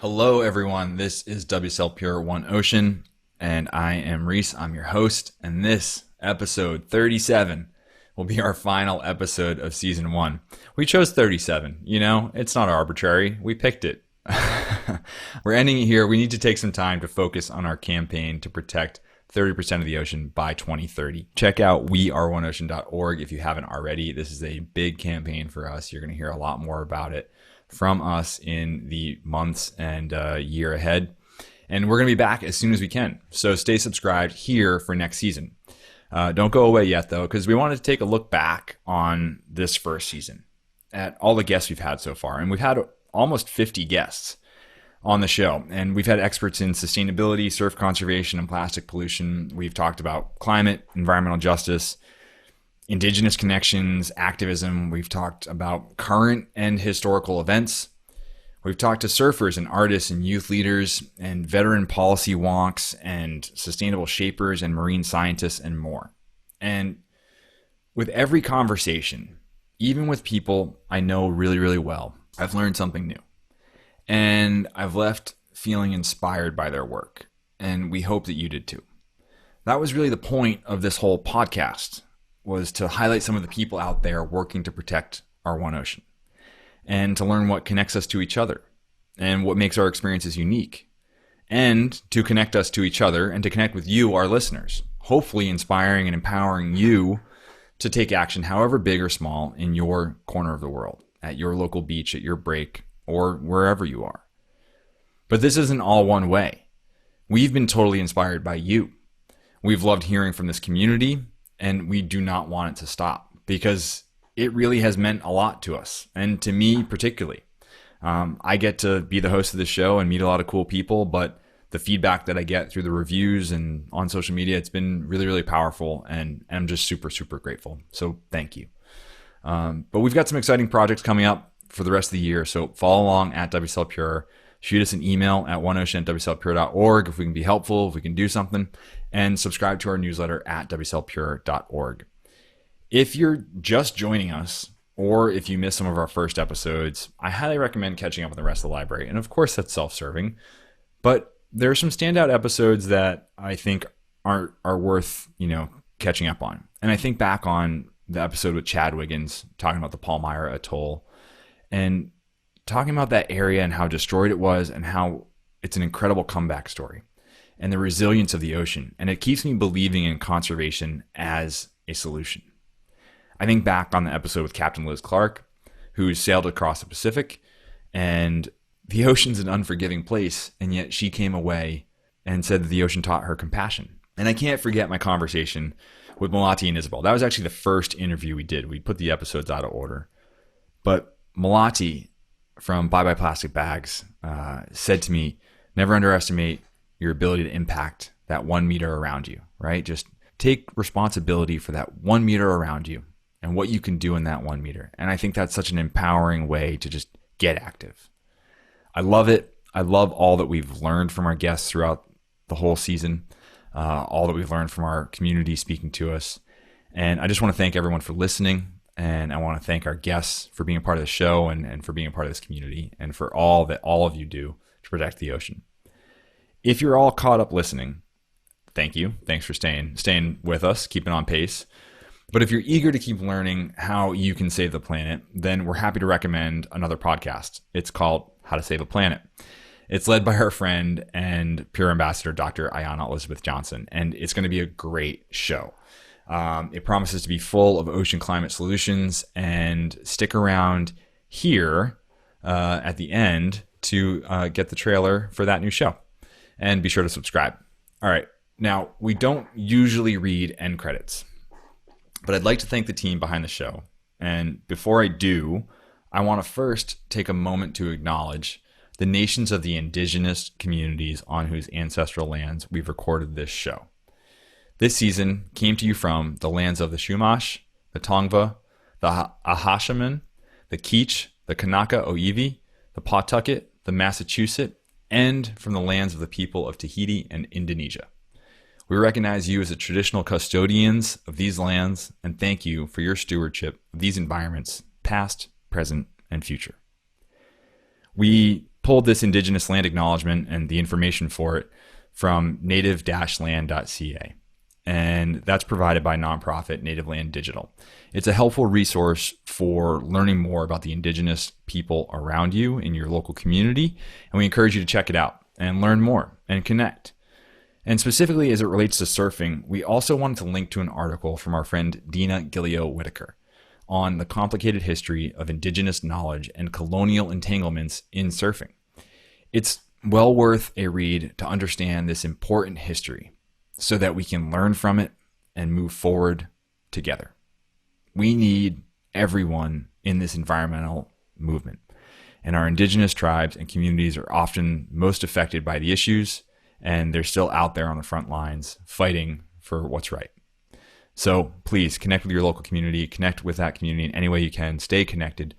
Hello, everyone. This is WSL Pure One Ocean, and I am Reece. I'm your host, and this episode 37 will be our final episode of season 1. We chose 37. You know, it's not arbitrary. We picked it. We're ending it here. We need to take some time to focus on our campaign to protect 30% of the ocean by 2030. Check out weareoneocean.org if you haven't already. This is a big campaign for us. You're going to hear a lot more about it from us in the months and year ahead. And we're going to be back as soon as we can. So stay subscribed here for next season. Don't go away yet, though, because we wanted to take a look back on this first season at all the guests we've had so far. And we've had almost 50 guests on the show. And we've had experts in sustainability, surf conservation, and plastic pollution. We've talked about climate, environmental justice, Indigenous connections, activism. We've talked about current and historical events. We've talked to surfers and artists and youth leaders and veteran policy wonks and sustainable shapers and marine scientists and more. And with every conversation, even with people I know really, really well, I've learned something new. And I've left feeling inspired by their work. And we hope that you did too. That was really the point of this whole podcast, was to highlight some of the people out there working to protect our one ocean and to learn what connects us to each other and what makes our experiences unique, and to connect us to each other and to connect with you, our listeners, hopefully inspiring and empowering you to take action, however big or small, in your corner of the world, at your local beach, at your break, or wherever you are. But this isn't all one way. We've been totally inspired by you. We've loved hearing from this community, and we do not want it to stop because it really has meant a lot to us, and to me particularly. I get to be the host of this show and meet a lot of cool people, but the feedback that I get through the reviews and on social media, it's been really, really powerful, and I'm just super, super grateful. So thank you. But we've got some exciting projects coming up for the rest of the year, so follow along at WSL Pure. Shoot us an email at oneocean@wslpure.org if we can be helpful, if we can do something, and subscribe to our newsletter at wslpure.org. If you're just joining us, or if you missed some of our first episodes, I highly recommend catching up on the rest of the library. And of course, that's self-serving, but there are some standout episodes that I think are worth, catching up on. And I think back on the episode with Chad Wiggins talking about the Palmyra Atoll and talking about that area and how destroyed it was and how it's an incredible comeback story and the resilience of the ocean. And it keeps me believing in conservation as a solution. I think back on the episode with Captain Liz Clark, who sailed across the Pacific, and the ocean's an unforgiving place, and yet she came away and said that the ocean taught her compassion. And I can't forget my conversation with Malati and Isabel. That was actually the first interview we did. We put the episodes out of order. But Malati from Bye Bye Plastic Bags said to me, never underestimate your ability to impact that 1 meter around you, right? Just take responsibility for that 1 meter around you and what you can do in that 1 meter. And I think that's such an empowering way to just get active. I love it. I love all that we've learned from our guests throughout the whole season, all that we've learned from our community speaking to us. And I just want to thank everyone for listening. And I want to thank our guests for being a part of the show and for being a part of this community and for all that all of you do to protect the ocean. If you're all caught up listening, thank you. Thanks for staying with us, keeping on pace. But if you're eager to keep learning how you can save the planet, then we're happy to recommend another podcast. It's called How to Save a Planet. It's led by our friend and Pure Ambassador, Dr. Ayanna Elizabeth Johnson, and it's going to be a great show. It promises to be full of ocean climate solutions, and stick around here at the end to get the trailer for that new show. And be sure to subscribe. All right. Now, we don't usually read end credits, but I'd like to thank the team behind the show. And before I do, I want to first take a moment to acknowledge the nations of the indigenous communities on whose ancestral lands we've recorded this show. This season came to you from the lands of the Chumash, the Tongva, the Ahashiman, the Keech, the Kanaka Oiwi, the Pawtucket, the Massachusetts, and from the lands of the people of Tahiti and Indonesia. We recognize you as the traditional custodians of these lands and thank you for your stewardship of these environments, past, present, and future. We pulled this Indigenous land acknowledgement and the information for it from native-land.ca. And that's provided by nonprofit Native Land Digital. It's a helpful resource for learning more about the Indigenous people around you in your local community. And we encourage you to check it out and learn more and connect. And specifically as it relates to surfing, we also wanted to link to an article from our friend Dina Gilio-Whitaker on the complicated history of Indigenous knowledge and colonial entanglements in surfing. It's well worth a read to understand this important history so that we can learn from it and move forward together. We need everyone in this environmental movement, and our Indigenous tribes and communities are often most affected by the issues, and they're still out there on the front lines fighting for what's right. So please connect with your local community, connect with that community in any way you can, stay connected,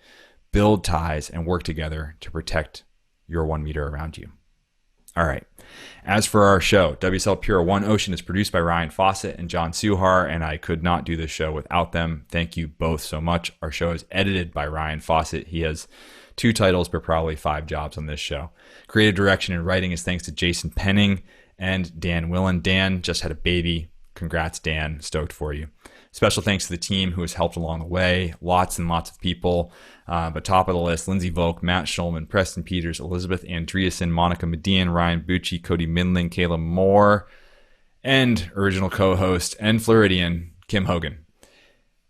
build ties, and work together to protect your 1 meter around you. All right. As for our show, WSL Pure One Ocean is produced by Ryan Fawcett and John Suhar, and I could not do this show without them. Thank you both so much. Our show is edited by Ryan Fawcett. He has 2 titles, but probably 5 jobs on this show. Creative direction and writing is thanks to Jason Penning and Dan Willen. Dan just had a baby. Congrats, Dan. Stoked for you. Special thanks to the team who has helped along the way. Lots and lots of people. But top of the list, Lindsay Volk, Matt Schulman, Preston Peters, Elizabeth Andreasen, Monica Median, Ryan Bucci, Cody Mindling, Kayla Moore, and original co-host and Floridian, Kim Hogan.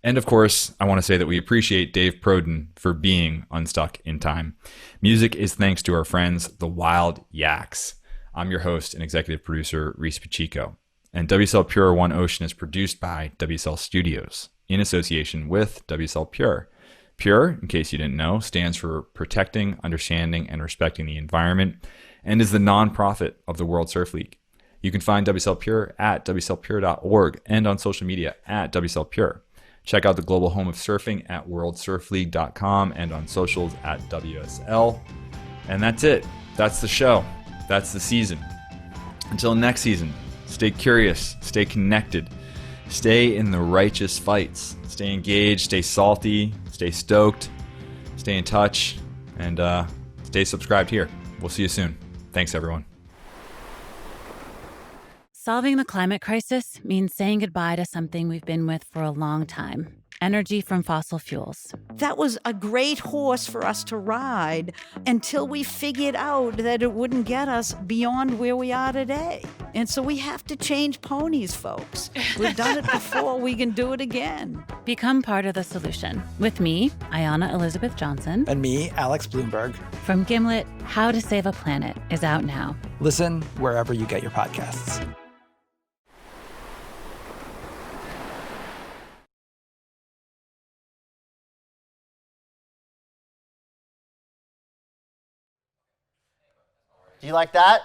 And of course, I want to say that we appreciate Dave Proden for being unstuck in time. Music is thanks to our friends, the Wild Yaks. I'm your host and executive producer, Reece Pacheco. And WSL Pure One Ocean is produced by WSL Studios in association with WSL Pure. Pure, in case you didn't know, stands for Protecting, Understanding, and Respecting the Environment and is the nonprofit of the World Surf League. You can find WSL Pure at wslpure.org and on social media at WSL Pure. Check out the global home of surfing at worldsurfleague.com and on socials at WSL. And that's it. That's the show. That's the season. Until next season, stay curious, stay connected, stay in the righteous fights, stay engaged, stay salty, stay stoked, stay in touch, and stay subscribed here. We'll see you soon. Thanks, everyone. Solving the climate crisis means saying goodbye to something we've been with for a long time. Energy from fossil fuels. That was a great horse for us to ride until we figured out that it wouldn't get us beyond where we are today. And so we have to change ponies, folks. We've done it before, we can do it again. Become part of the solution. With me, Ayanna Elizabeth Johnson. And me, Alex Bloomberg. From Gimlet, How to Save a Planet is out now. Listen wherever you get your podcasts. Do you like that?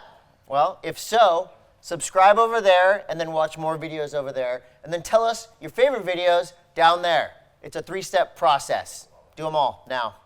Well, if so, subscribe over there and then watch more videos over there. And then tell us your favorite videos down there. It's a 3-step process. Do them all now.